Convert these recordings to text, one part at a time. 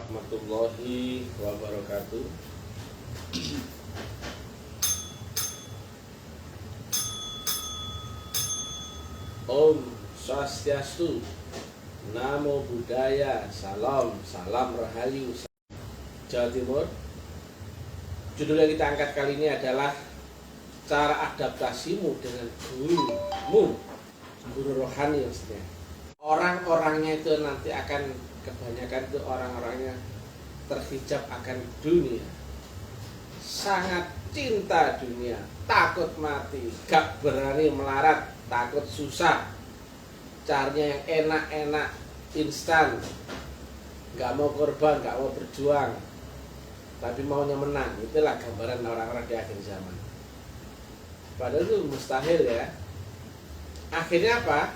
warahmatullahi wabarakatuh. Om Swastiastu, Namo Buddhaya, Salam Rahayu, Jawa Timur. Judul yang kita angkat kali ini adalah cara adaptasimu dengan guru rohani maksudnya. Orang-orangnya itu nanti akan kebanyakan itu orang-orangnya terhijab akan dunia, sangat cinta dunia, takut mati, gak berani melarat, takut susah, caranya yang enak-enak, instan, gak mau korban, gak mau berjuang, tapi maunya menang. Itulah gambaran orang-orang di akhir zaman. Padahal itu mustahil ya. Akhirnya apa?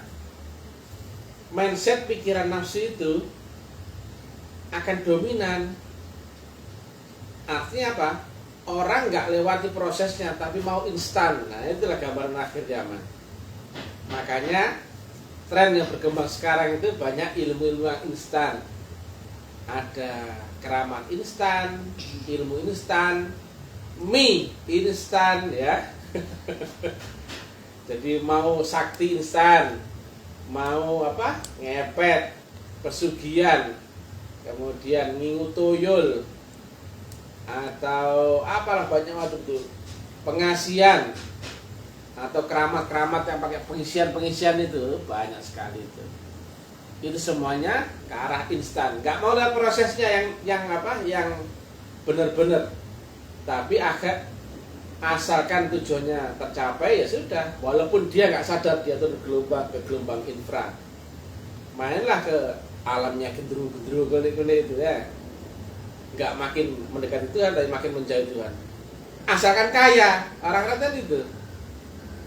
Mindset pikiran nafsu itu akan dominan. Artinya apa? Orang nggak lewati prosesnya tapi mau instan. Nah, itulah gambaran akhir zaman. Makanya tren yang berkembang sekarang itu banyak ilmu-ilmu yang instan. Ada keramat instan, ilmu instan, mie instan ya. Jadi mau sakti instan, mau apa? Ngepet, pesugihan, kemudian ngingu tuyul, atau apalah banyak macam itu, pengasihan, atau keramat-keramat yang pakai pengisian itu banyak sekali itu. Itu semuanya ke arah instan, nggak mau lihat prosesnya yang benar-benar. Tapi asalkan tujuannya tercapai ya sudah, walaupun dia nggak sadar dia turun ke gelombang infra, mainlah ke alamnya gendru-gendru itu ya, nggak makin mendekati Tuhan tapi makin menjauh Tuhan. Asalkan kaya, orang-orang tadi itu.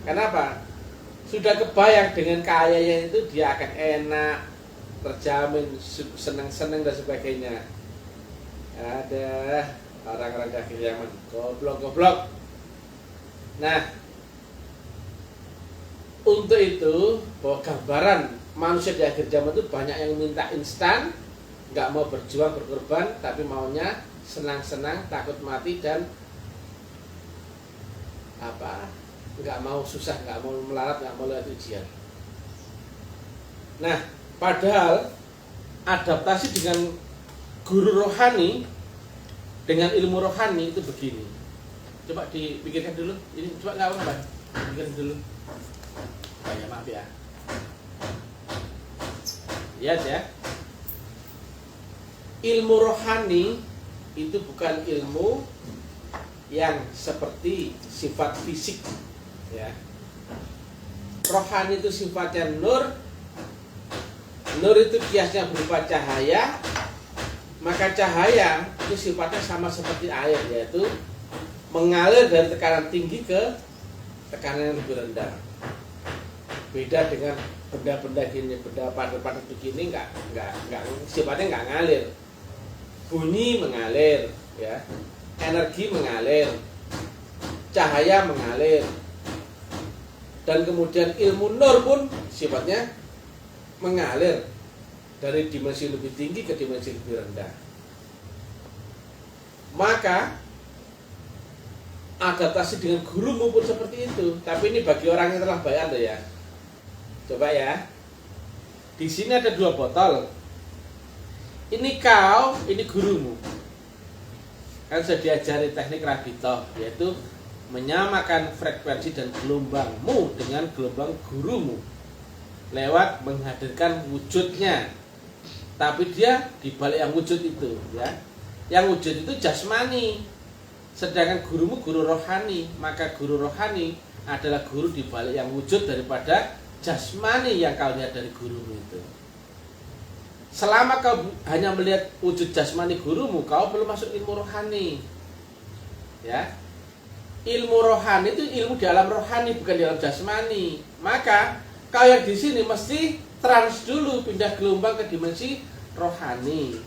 Kenapa? Sudah kebayang dengan kayanya itu dia akan enak, terjamin, senang-senang dan sebagainya. Ada orang-orang di akhir zaman goblok. Nah, untuk itu bahwa gambaran manusia di akhir zaman itu banyak yang minta instan, nggak mau berjuang berkorban, tapi maunya senang-senang, takut mati dan nggak mau susah, nggak mau melarat, nggak mau lihat ujian. Nah, padahal adaptasi dengan guru rohani, dengan ilmu rohani itu begini. Coba dipikirkan dulu. Ini coba nggak apa-apa, pikirkan dulu. Ya maaf ya. Lihat ya. Ilmu rohani itu bukan ilmu yang seperti sifat fisik ya. Rohani itu sifatnya nur. Nur itu kiasnya berupa cahaya. Maka cahaya itu sifatnya sama seperti air, yaitu mengalir dari tekanan tinggi ke tekanan yang lebih rendah. Beda dengan benda-benda gini, benda padat-padat begini nggak sifatnya nggak ngalir. Bunyi mengalir, ya, energi mengalir, cahaya mengalir, dan kemudian ilmu nur pun sifatnya mengalir dari dimensi lebih tinggi ke dimensi lebih rendah. Maka adaptasi dengan gurumu pun seperti itu. Tapi ini bagi orang yang telah bayar loh ya. Coba ya. Di sini ada 2 botol. Ini kau, ini gurumu. Kan sudah diajari teknik Rabitoh, yaitu menyamakan frekuensi dan gelombangmu dengan gelombang gurumu lewat menghadirkan wujudnya. Tapi dia di balik yang wujud itu ya. Yang wujud itu jasmani. Sedangkan gurumu guru rohani, maka guru rohani adalah guru di balik yang wujud daripada jasmani yang kau lihat dari gurumu itu. Selama kau hanya melihat wujud jasmani gurumu, kau belum masuk ilmu rohani. Ya. Ilmu rohani itu ilmu di alam rohani, bukan di alam jasmani. Maka kau yang di sini mesti trans dulu, pindah gelombang ke dimensi rohani.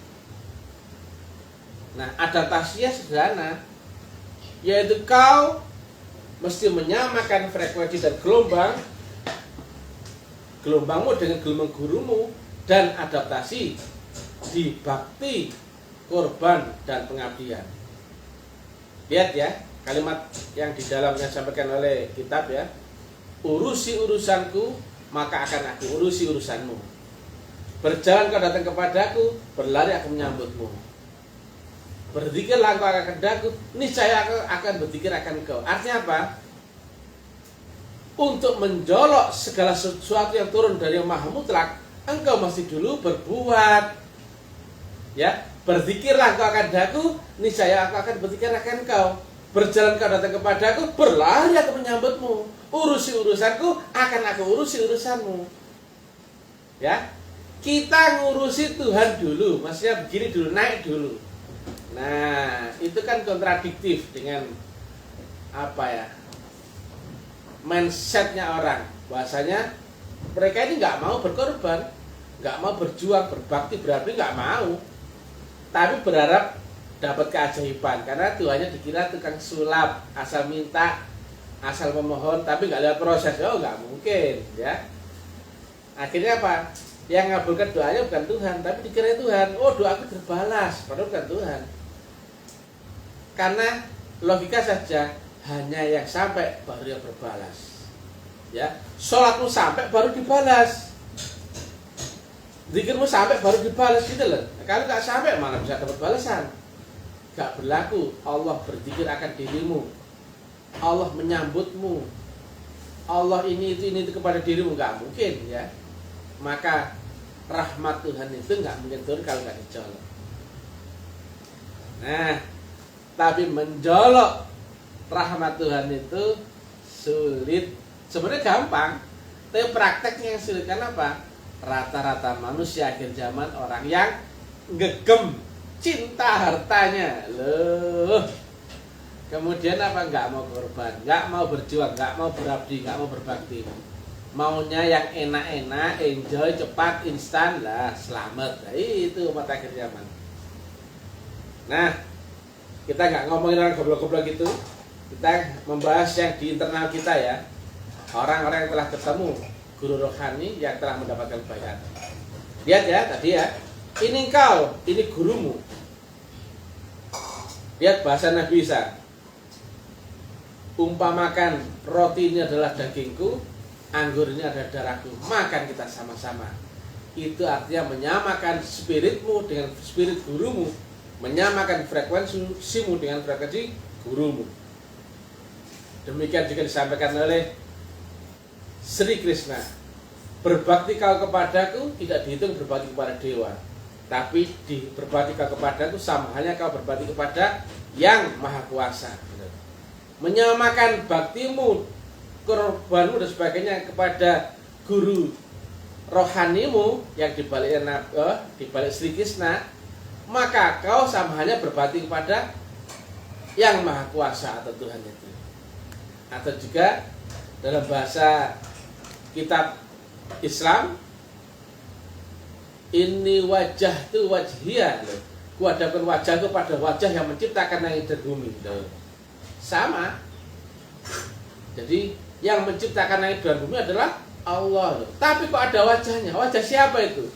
Nah, adaptasinya sederhana, yaitu kau mesti menyamakan frekuensi dan gelombangmu dengan gelombang gurumu, dan adaptasi di bakti korban dan pengabdian. Lihat ya, kalimat yang di dalamnya disampaikan oleh kitab ya. Urusi urusanku, maka akan aku urusi urusanmu. Berjalan kau datang kepadaku, berlari aku menyambutmu. Berzikirlah engkau akan kehendaku, niscaya aku akan berzikir akan engkau. Artinya apa? Untuk menjolok segala sesuatu yang turun dari yang maha mutlak, engkau mesti dulu berbuat. Ya, berzikirlah engkau akan kehendaku, niscaya aku akan berzikir akan engkau. Berjalan kau datang kepadaku, berlari aku menyambutmu. Urusi urusanku, akan aku urusi urusanmu. Ya, kita ngurusi Tuhan dulu, maksudnya begini dulu, naik dulu. Nah, itu kan kontradiktif dengan apa ya? Mindsetnya orang. Bahasanya mereka ini nggak mau berkorban, nggak mau berjuang, berbakti, berarti nggak mau. Tapi berharap dapat keajaiban, karena Tuhannya dikira tukang sulap, asal minta, asal memohon, tapi nggak lihat proses. Oh, nggak mungkin, ya. Akhirnya apa? Yang ngabulkan doanya bukan Tuhan, tapi dikira Tuhan. Oh, doaku terbalas, padahal bukan Tuhan. Karena logika saja, hanya yang sampai baru yang berbalas. Ya, sholatmu sampai baru dibalas. Zikirmu sampai baru dibalas gitu loh. Nah, kalau nggak sampai mana bisa dapat balasan? Gak berlaku. Allah berzikir akan dirimu, Allah menyambutmu, Allah ini itu kepada dirimu, nggak mungkin ya. Maka rahmat Tuhan itu nggak mungkin turun kalau nggak dijolok. Nah, tapi menjolok rahmat Tuhan itu sulit. Sebenarnya gampang, tapi prakteknya yang sulit. Kenapa? Rata-rata manusia akhir zaman orang yang gegem cinta hartanya loh. Kemudian apa? Nggak mau korban, nggak mau berjuang, nggak mau berabdi, nggak mau berbakti. Maunya yang enak-enak, enjoy, cepat, instan lah, selamat. Nah, itu umat akhir zaman. Nah, kita nggak ngomongin orang goblok-goblok gitu. Kita membahas yang di internal kita ya. Orang-orang yang telah ketemu guru rohani yang telah mendapatkan bayat. Lihat ya tadi ya. Ini engkau, ini gurumu. Lihat bahasa Nabi Isa. Umpamakan roti ini adalah dagingku, anggur ini adalah darahku, makan kita sama-sama. Itu artinya menyamakan spiritmu dengan spirit gurumu, menyamakan frekuensimu dengan frekuensi gurumu. Demikian juga disampaikan oleh Sri Krishna. Berbakti kau kepadaku tidak dihitung berbakti kepada dewa, tapi berbakti kau kepadaku sama halnya kau berbakti kepada yang maha kuasa. Menyamakan baktimu, korbanmu dan sebagainya kepada guru rohanimu yang dibalik Sri Krishna, maka kau sama halnya berbakti kepada yang maha kuasa atau Tuhan itu. Atau juga dalam bahasa kitab Islam, ini wajah tu wajhiyah, kuhadapkan wajahku pada wajah yang menciptakan langit dan bumi. Sama. Jadi yang menciptakan langit dan bumi adalah Allah. Tapi kok ada wajahnya? Wajah siapa itu?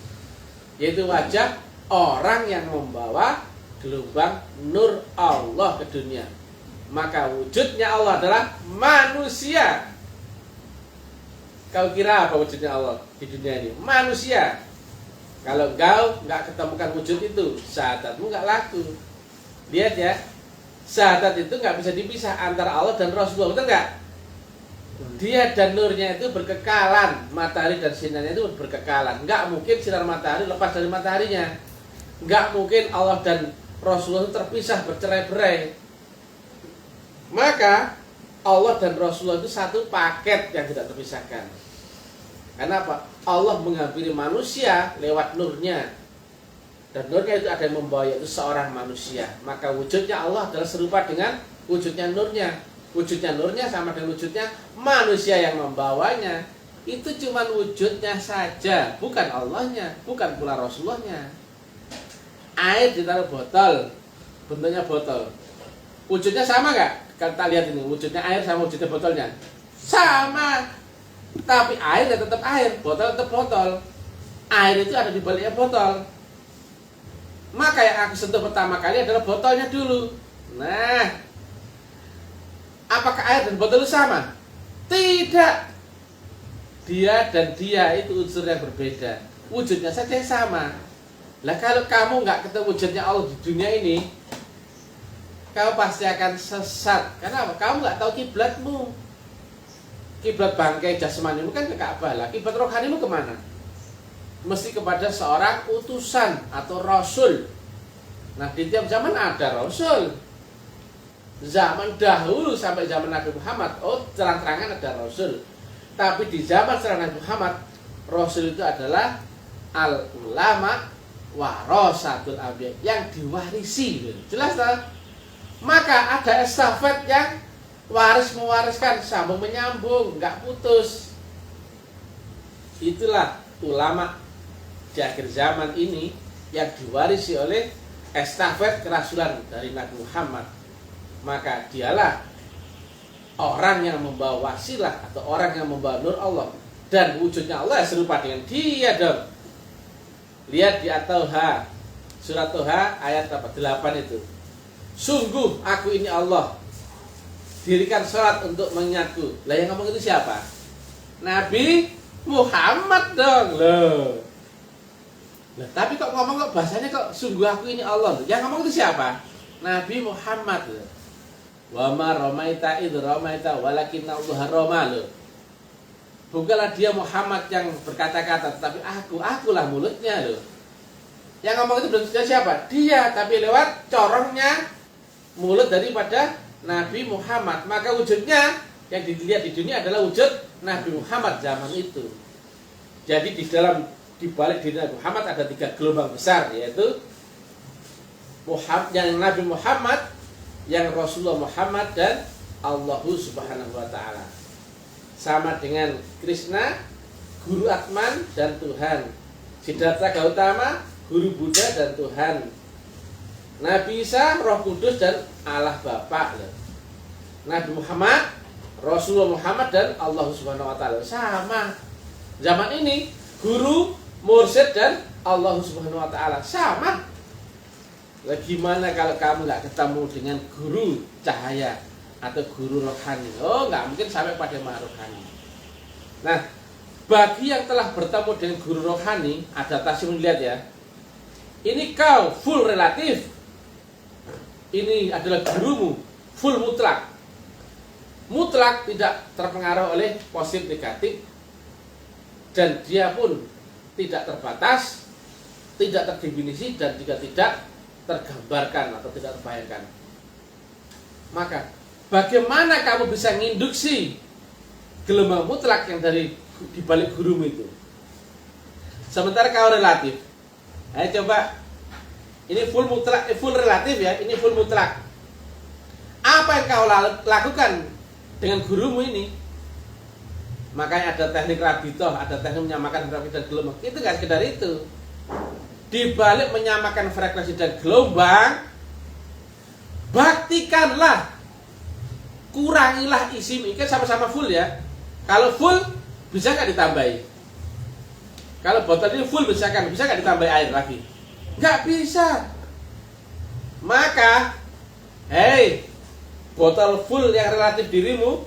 Yaitu wajah orang yang membawa gelombang nur Allah ke dunia. Maka wujudnya Allah adalah manusia. Kau kira apa wujudnya Allah di dunia ini? Manusia. Kalau kau nggak ketemukan wujud itu, syahadatmu nggak laku. Lihat ya, syahadat itu nggak bisa dipisah antara Allah dan Rasulullah, betul nggak? Dia dan nurnya itu berkekalan, matahari dan sinarnya itu berkekalan. Nggak mungkin sinar matahari lepas dari mataharinya. Nggak mungkin Allah dan Rasulullah itu terpisah bercerai-berai. Maka Allah dan Rasulullah itu satu paket yang tidak terpisahkan. Kenapa? Allah menghampiri manusia lewat nurnya. Dan nurnya itu ada yang membawa, yaitu seorang manusia. Maka wujudnya Allah adalah serupa dengan wujudnya nurnya. Wujudnya nurnya sama dengan wujudnya manusia yang membawanya. Itu cuma wujudnya saja, bukan Allahnya, bukan pula Rasulullahnya. Air ditaruh botol, bentuknya botol. Wujudnya sama nggak? Kita lihat ini, wujudnya air sama wujudnya botolnya sama. Tapi air ya tetap air, botol tetap botol. Air itu ada di baliknya botol. Maka yang aku sentuh pertama kali adalah botolnya dulu. Nah, apakah air dan botol itu sama? Tidak. Dia dan dia itu unsur yang berbeda. Wujudnya saja yang sama. Lah kalau kamu nggak ketemu wujudnya Allah di dunia ini, kamu pasti akan sesat. Karena apa? Kamu nggak tahu kiblatmu. Kiblat bangkai jasmanimu kan ke Ka'bah lah. Kiblat rohanimu kemana? Mesti kepada seorang utusan atau rasul. Nah di tiap zaman ada rasul. Zaman dahulu sampai zaman Nabi Muhammad, terang-terangan ada rasul. Tapi di zaman setelah Nabi Muhammad, rasul itu adalah al-ulama warasatul anbiya, yang diwarisi. Jelas tak? Maka ada estafet yang waris mewariskan, sambung menyambung, nggak putus. Itulah ulama di akhir zaman ini yang diwarisi oleh estafet kerasulan dari Nabi Muhammad. Maka dialah orang yang membawa wasilah atau orang yang membawa nur Allah, dan wujudnya Allah serupa dengan dia dong. Lihat di At-Tauha, surat Tauha ayat 8 itu. Sungguh aku ini Allah, dirikan sholat untuk mengingatku. Lah yang ngomong itu siapa? Nabi Muhammad dong loh. Nah, tapi kok ngomong kok bahasanya kok sungguh aku ini Allah. Yang ngomong itu siapa? Nabi Muhammad loh. Wa ma ramaita id ramaita walakinna Allah rama loh. Bukanlah dia Muhammad yang berkata-kata, tetapi akulah mulutnya loh. Yang ngomong itu belum siapa? Dia, tapi lewat corongnya mulut daripada Nabi Muhammad. Maka wujudnya yang dilihat di dunia adalah wujud Nabi Muhammad zaman itu. Jadi di balik diri Nabi Muhammad ada 3 gelombang besar, yaitu yang Nabi Muhammad, yang Rasulullah Muhammad, dan Allah Subhanahu wa Ta'ala. Sama dengan Krishna, Guru Atman, dan Tuhan. Siddhartha Gautama, Guru Buddha dan Tuhan. Nabi Isa, Roh Kudus, dan Allah Bapa. Nabi Muhammad, Rasulullah Muhammad, dan Allah Subhanahu wa Ta'ala. Sama. Zaman ini guru, mursyid, dan Allah Subhanahu wa Ta'ala. Sama. Lah gimana kalau kamu nggak ketemu dengan guru cahaya atau guru rohani? Oh, nggak mungkin sampai pada maha rohani. Nah, bagi yang telah bertemu dengan guru rohani, adaptasi melihat ya. Ini kau full relatif. Ini adalah gurumu full mutlak. Mutlak tidak terpengaruh oleh positif negatif, dan dia pun tidak terbatas, tidak terdefinisi, dan juga tidak tergambarkan atau tidak terbayangkan. Maka bagaimana kamu bisa menginduksi gelombang mutlak yang dari dibalik gurumu itu, sementara kau relatif? Ayo coba. Ini full mutlak, full relatif ya. Ini full mutlak. Apa yang kau lakukan dengan gurumu ini? Makanya ada teknik rabitoh, ada teknik menyamakan frekuensi dan gelombang. Itu nggak sekedar itu. Di balik menyamakan frekuensi dan gelombang, baktikanlah, kurangilah isi. Ini kan sama-sama full ya. Kalau full bisa nggak ditambahi? Kalau botol ini full bisa nggak ditambahi air lagi? Nggak bisa. Maka, botol full yang relatif dirimu,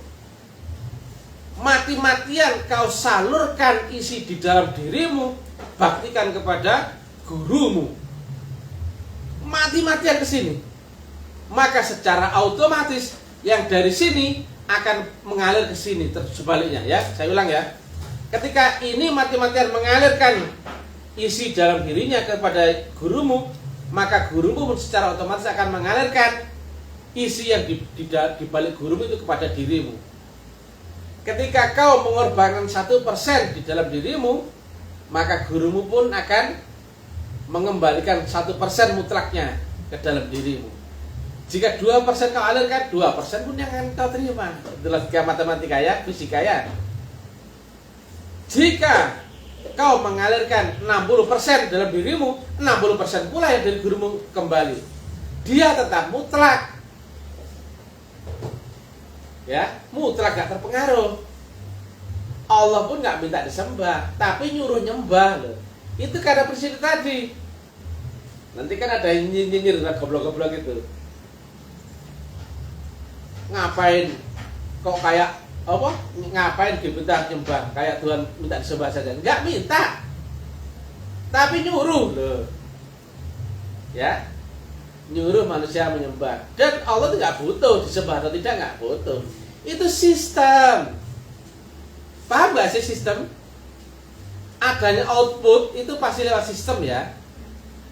mati-matian kau salurkan isi di dalam dirimu, baktikan kepada gurumu. Mati-matian ke sini. Maka secara otomatis yang dari sini akan mengalir ke sini, sebaliknya ya. Saya ulang ya. Ketika ini mati-matian mengalirkan isi dalam dirinya kepada gurumu, maka gurumu secara otomatis akan mengalirkan isi yang di balik gurumu itu kepada dirimu. Ketika kau mengorbankan 1% di dalam dirimu, maka gurumu pun akan mengembalikan 1% mutlaknya ke dalam dirimu. Jika 2% kau alirkan, 2% pun yang akan kau terima. Itulah matematika ya, fisika ya. Jika kau mengalirkan 60% dalam dirimu, 60% pula yang dari gurumu kembali. Dia tetap mutlak. Ya, mutlak gak terpengaruh. Allah pun gak minta disembah, tapi nyuruh nyembah loh. Itu karena prinsip tadi. Nanti kan ada yang nyinyir, goblok-goblok itu. Ngapain kok kayak apa? Ngapain diminta nyembah kayak Tuhan minta disembah saja? Enggak minta, tapi nyuruh loh. Ya, nyuruh manusia menyembah. Dan Allah itu nggak butuh disembah atau tidak, nggak butuh. Itu sistem. Paham nggak sih sistem? Adanya output itu pasti lewat sistem ya.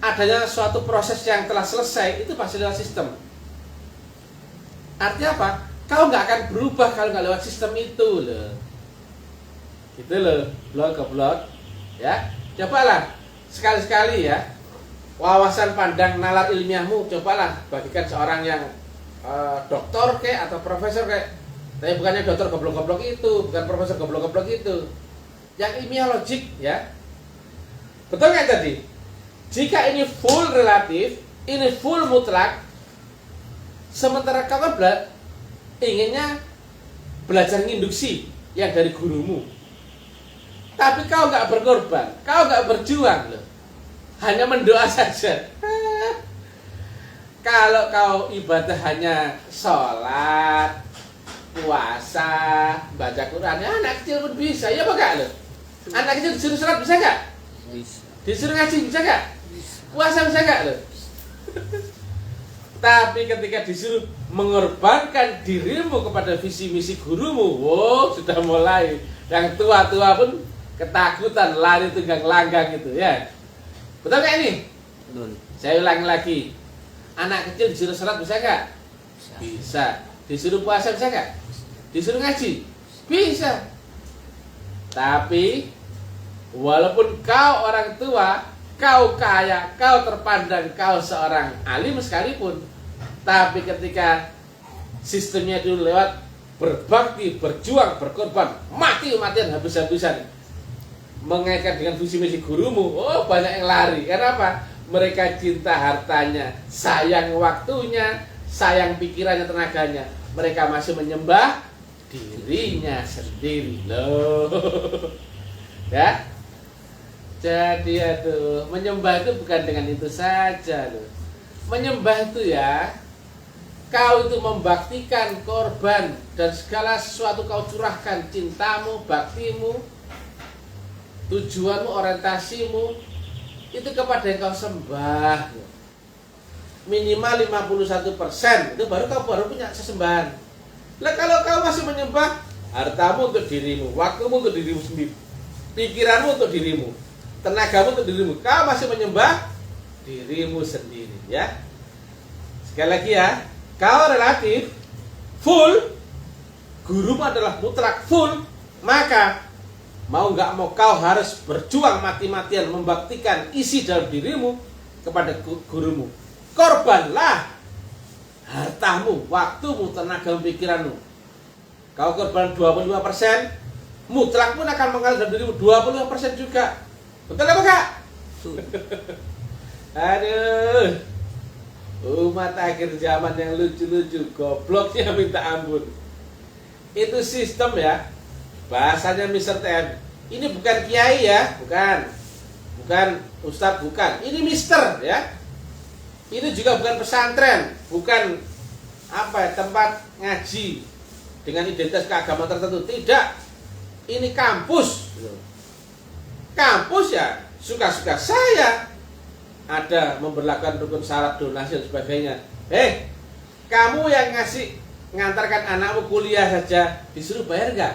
Adanya suatu proses yang telah selesai itu pasti lewat sistem. Artinya apa? Kau nggak akan berubah kalau nggak lewat sistem itu loh. Gitu loh, blok ke blok. Ya, cobalah sekali-sekali ya. Wawasan pandang nalar ilmiahmu cobalah bagikan seorang yang doktor kayak atau profesor kayak. Tapi bukannya dokter goblok-goblok itu, bukan profesor goblok-goblok itu. Yang ilmiah logik ya. Betul nggak tadi? Jika ini full relatif, ini full mutlak, sementara kau inginnya belajar induksi yang dari gurumu, tapi kau nggak berkorban, kau nggak berjuang loh, hanya mendoa saja. Kalau kau ibadah hanya sholat, puasa, baca Quran, ya anak kecil pun bisa, ya apa enggak loh? Anak kecil disuruh sholat bisa nggak? Bisa. Disuruh ngaji bisa nggak? Puasa bisa nggak loh? Tapi ketika disuruh mengorbankan dirimu kepada visi misi gurumu, wow, sudah mulai. Yang tua-tua pun ketakutan, lari tunggang langgang itu ya. Betul nggak ini? Betul. Saya ulangi lagi. Anak kecil disuruh sholat bisa nggak? Bisa. Bisa. Disuruh puasa bisa nggak? Disuruh ngaji? Bisa. Tapi walaupun kau orang tua, kau kaya, kau terpandang, kau seorang alim sekalipun, tapi ketika sistemnya dulu lewat berbakti, berjuang, berkorban, mati-matian, habis-habisan mengaitkan dengan visi misi gurumu, oh banyak yang lari. Karena apa? Mereka cinta hartanya, sayang waktunya, sayang pikirannya, tenaganya. Mereka masih menyembah dirinya sendiri loh. Ya. Jadi aduh, menyembah itu bukan dengan itu saja loh. Menyembah itu ya, kau itu membaktikan, korban, dan segala sesuatu kau curahkan, cintamu, baktimu, tujuanmu, orientasimu, itu kepada yang kau sembah. Minimal 51%, itu baru kau punya sesembahan. Lah kalau kau masih menyembah, hartamu untuk dirimu, waktumu untuk dirimu sendiri, pikiranmu untuk dirimu, tenagamu untuk dirimu, kau masih menyembah dirimu sendiri ya. Sekali lagi ya, kau relatif full, gurumu adalah mutlak full, maka mau nggak mau kau harus berjuang mati-matian membaktikan isi dalam dirimu kepada gurumu. Korbanlah hartamu, waktumu, tenagamu, pikiranmu. Kau korban 25%, mutlak pun akan mengalir dalam dirimu 25% juga. Betul apa kak? Aduh, umat akhir zaman yang lucu-lucu, gobloknya minta ampun. Itu sistem ya, bahasanya Mr. TM. Ini bukan kiai ya, bukan ustadz, bukan. Ini Mister ya. Ini juga bukan pesantren, bukan tempat ngaji dengan identitas keagamaan tertentu. Tidak, ini kampus. Kampus ya, suka-suka saya. Ada memberlakukan rukun syarat, donasi dan sebagainya. Kamu yang ngantarkan anakmu kuliah saja disuruh bayar nggak?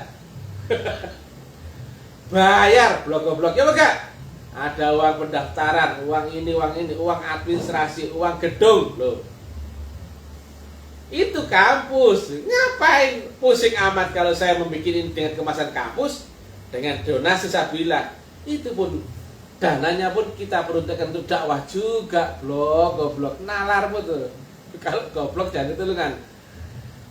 Bayar, blok-blok ya enggak? Ada uang pendaftaran, uang ini, uang administrasi, uang gedung loh. Itu kampus. Ngapain pusing amat kalau saya membuat ini dengan kemasan kampus, dengan donasi sabila. Itu pun dananya pun kita peruntukkan untuk dakwah juga, goblok, nalarmu tuh. Kalau goblok jangan itu kan.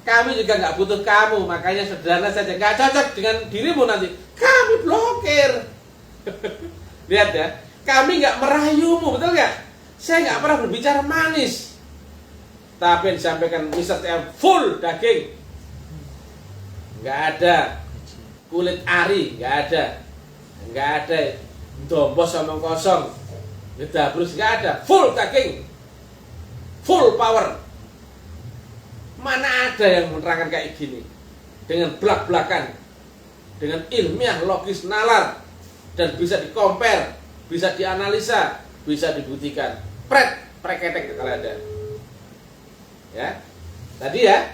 Kami juga nggak butuh kamu, makanya sederhana saja, nggak cocok dengan dirimu nanti. Kami blokir. Lihat ya, kami nggak merayumu, betul nggak? Saya nggak pernah berbicara manis. Tapi yang disampaikan Mr. TM full daging, nggak ada kulit ari, nggak ada dombos omong kosong. Ngedabrus nggak ada, full tagging, full power. Mana ada yang menerangkan kayak gini dengan belak-belakan, dengan ilmiah, logis, nalar, dan bisa dikompar, bisa dianalisa, bisa dibuktikan. Preketek kalau ada. Ya, tadi ya.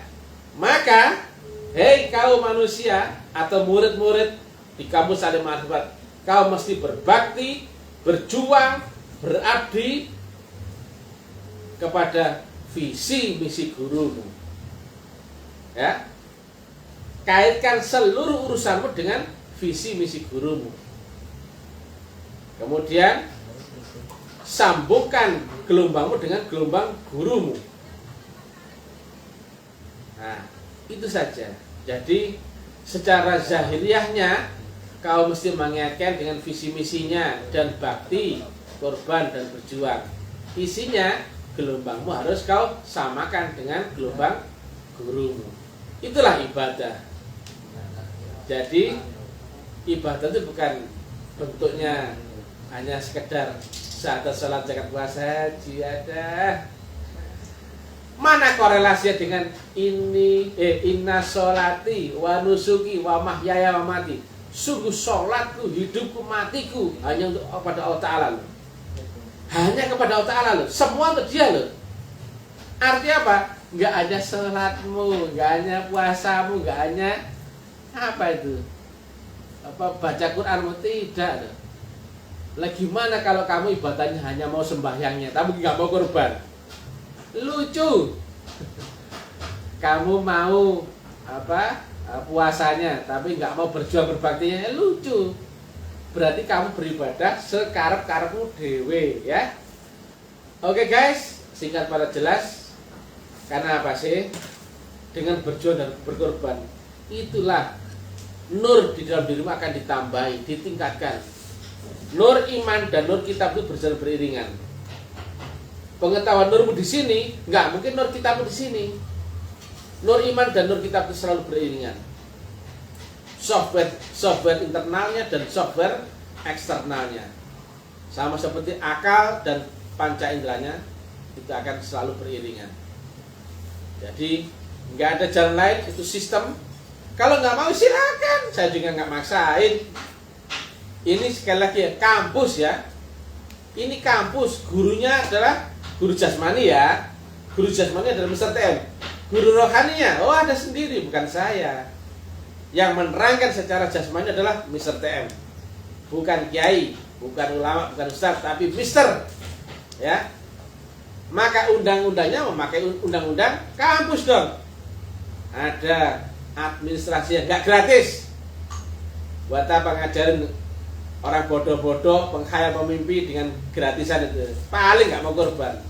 Maka, hei kau manusia atau murid-murid di kampus Salim Ma'rifat, kau mesti berbakti, berjuang, berabdi kepada visi misi gurumu. Ya, kaitkan seluruh urusanmu dengan visi misi gurumu. Kemudian sambungkan gelombangmu dengan gelombang gurumu. Nah, itu saja. Jadi secara zahiriahnya kau mesti mengaitkan dengan visi misinya dan bakti, korban dan berjuang. Isinya gelombangmu harus kau samakan dengan gelombang gurumu. Itulah ibadah. Jadi ibadah itu bukan bentuknya hanya sekedar saat sholat, zakat, puasa, haji ada. Mana korelasinya dengan inna sholati wa nusuki wa mahyaya wa mati. Sungguh sholatku, hidupku, matiku hanya untuk kepada Allah Ta'ala loh. Hanya kepada Allah Ta'ala loh. Semua untuk dia loh. Artinya apa? Nggak hanya sholatmu, nggak hanya puasamu, nggak hanya apa itu? Baca Quranmu, tidak loh. Lagi mana kalau kamu ibadahnya hanya mau sembahyangnya, tapi nggak mau korban? Lucu. Kamu mau puasanya, tapi nggak mau berjuang berbaktinya, lucu. Berarti kamu beribadah sekarep-karepmu dewe, ya. Oke guys, singkat pada jelas. Karena apa sih? Dengan berjuang dan berkorban, itulah nur di dalam dirimu akan ditambahi, ditingkatkan. Nur iman dan nur kitab itu berjalan beriringan. Pengetahuan nurmu di sini, nggak mungkin nur kitabmu di sini. Nur iman dan nur kitab itu selalu beriringan. Software internalnya dan software eksternalnya. Sama seperti akal dan panca inderanya, itu akan selalu beriringan. Jadi nggak ada jalan lain, itu sistem. Kalau nggak mau silakan, saya juga nggak maksain. Ini sekali lagi ya, kampus ya. Ini kampus, gurunya adalah guru jasmani ya. Guru jasmani adalah Mr. TM. Guru rohaninya, oh ada sendiri, bukan saya. Yang menerangkan secara jasmani adalah Mr. TM. Bukan kiai, bukan ulama, bukan ustaz, tapi Mr. Ya. Maka undang-undangnya memakai undang-undang kampus dong. Ada administrasi yang nggak gratis. Buat apa ngajarin orang bodoh-bodoh, penghayal pemimpi dengan gratisan itu? Paling nggak mau korban,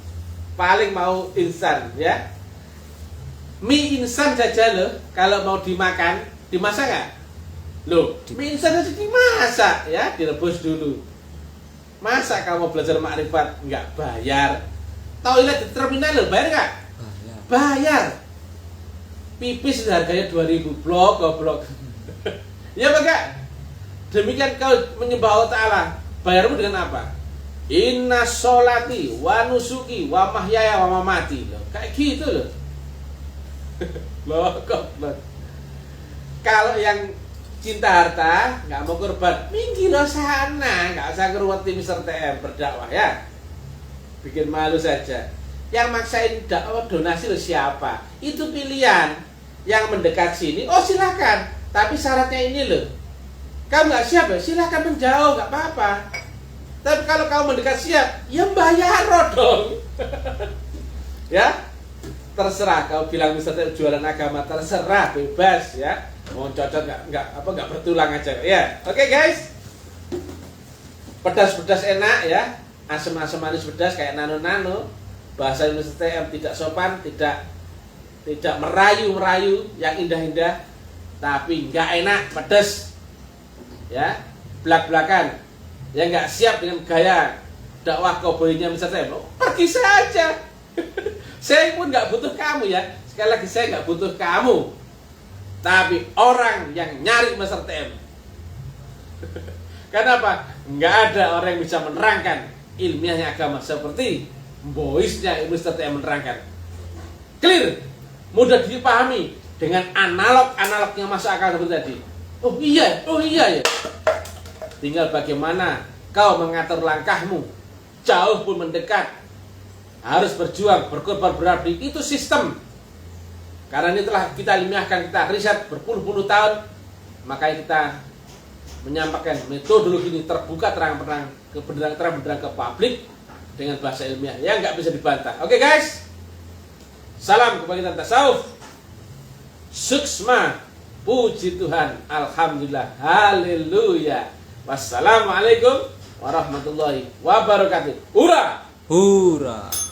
paling mau instan, ya. Mie instan saja loh, kalau mau dimakan, dimasak nggak? Loh, mie instan aja dimasak, ya, direbus dulu. Masa kamu belajar makrifat nggak bayar? Toilet di terminal loh, bayar nggak? Bayar. Pipis harganya 2.000, goblok. Ya enggak? Demikian kau menyembah Allah Ta'ala, bayarmu dengan apa? Inna sholati wa nusuki wa mahyaya wa mamati. Loh, kayak gitu loh. Loh, goblok. Kalau yang cinta harta, nggak mau korban, minggir sana, nggak usah ngeruweti Mr. TM berdakwah ya. Bikin malu saja. Yang maksain dakwah donasi loh siapa? Itu pilihan. Yang mendekat sini, oh silakan. Tapi syaratnya ini loh. Kamu nggak siap ya, silakan menjauh, nggak apa-apa. Tapi kalau kamu mendekat siap, ya bayar dong. Ya, terserah. Kau bilang misalnya jualan agama, terserah, bebas ya. Mau cocok nggak bertulang aja. Ya, oke guys. Pedas-pedas enak ya. Asam-asam manis pedas kayak nano-nano. Bahasa Indonesia TM tidak sopan, tidak merayu-merayu, yang indah-indah, tapi nggak enak, pedas. Ya, belak-belakan. Yang nggak siap dengan gaya dakwah cowboynya misalnya, pergi saja. Saya pun nggak butuh kamu ya. Sekali lagi saya nggak butuh kamu. Tapi orang yang nyari Mr. TM. Kenapa? Nggak ada orang yang bisa menerangkan ilmiahnya agama seperti voice-nya Mr. TM menerangkan. Clear, mudah dipahami dengan analog yang masuk akal seperti tadi. Oh iya ya. Tinggal bagaimana kau mengatur langkahmu, jauh pun mendekat, harus berjuang, berkorban, berabdi, itu sistem. Karena ini telah kita ilmiahkan, kita riset berpuluh-puluh tahun, makanya kita menyampaikan metodologi ini terbuka terang-terang ke publik dengan bahasa ilmiah yang nggak bisa dibantah. Oke guys, salam kebangkitan tasawuf, suksma, puji Tuhan, alhamdulillah, haleluya, wassalamualaikum warahmatullahi wabarakatuh. Hura! Hura!